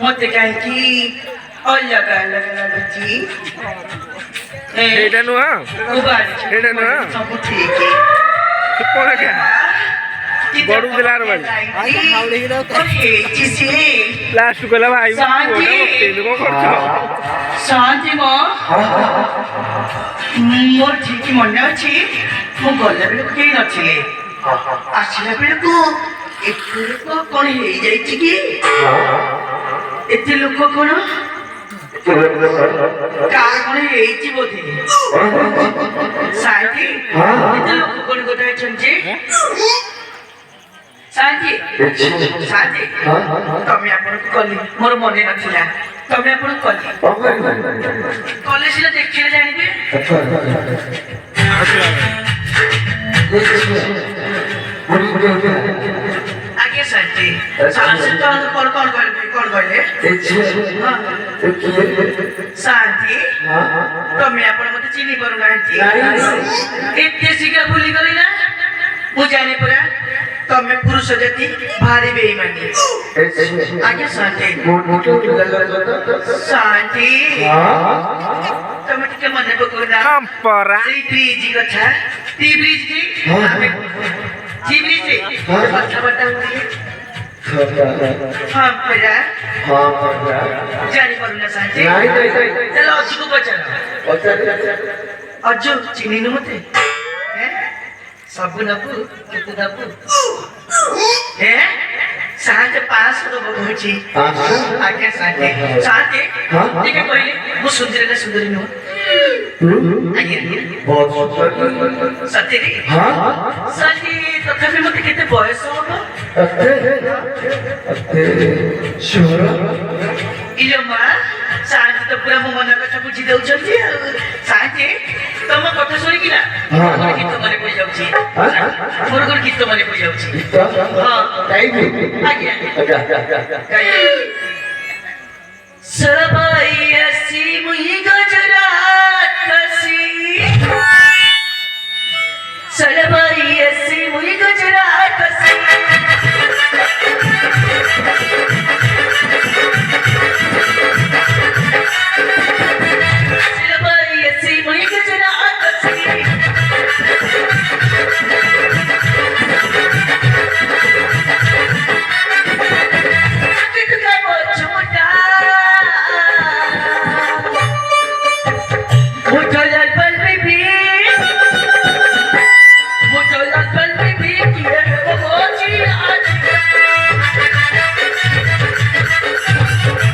मत कहीं अलग अलग लगुची एटा नुआ एटा नुआ सब ठीक है सुपर क्या बड़ू दिलार वाली लास्ट को ला भाई को करछो शांति मो मोर ठीक मन अछि मो गले बेले के नथिले आछिला बेले को एते को कोन हे जाई छि की एते लोक कोन कार कोन हे छि बोधे शांति एते लोक कोन गोटाय छंजे शांति शांति तमे आपण कली मोर मने नथिला तमे आपण कली कॉलेज रे देखिले जानिबे आगे शांति शांति तो कौन कहले शांति तमे आपण मते चिनी करू नांती एते सिगा भूली गली ना मु जाने पूरा तमे पुरुष जाति भारी बेईमानी आगे शांति शांति तमे के मने पकोना कंपरा सेई ब्रिज कथा ती ब्रिज की जी ब्रिज कथा बता हां परा जानी परुना शांति चलो अज्जू को बचाओ अज्जू चिनी न मते हैं सबु नबु केते नबु हैं साँझ 500 बहुची आगे शांति शांति ठीक है कहले मु सुंदर ना सुंदरी नु आगे बहुत सत्य रे हां सत्य तथापि मते केते बयस होबो अते शुर इलो मा शांति तो पूरा मो मन कथा बुझी देउ छथि शांति तम कथा सुनि कि ना मोर गीत मने पई जाउछि मोर गीत मने पई जाउछि हां गाइबे आगे गाइबे सरबाई ऐसी मुई गजर